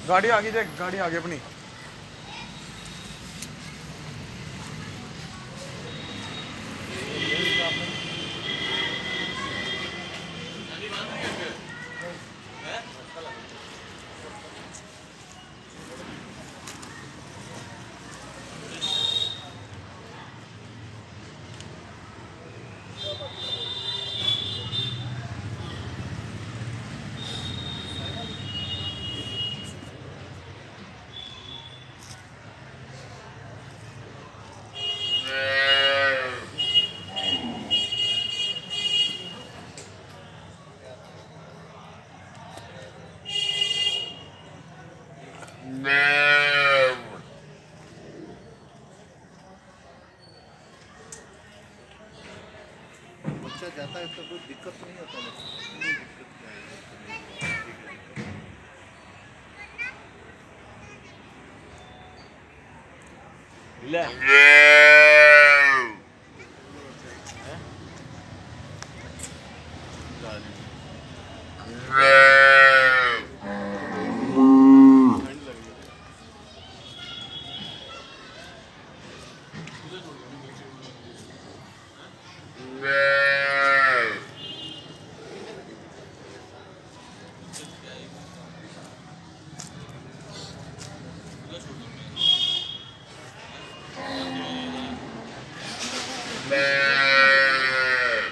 गाड़ी आ गई, देख गाड़ी आ गई अपनी। बच्चा जाता है तो कोई दिक्कत नहीं होता ना। दिक्कत क्या है? ले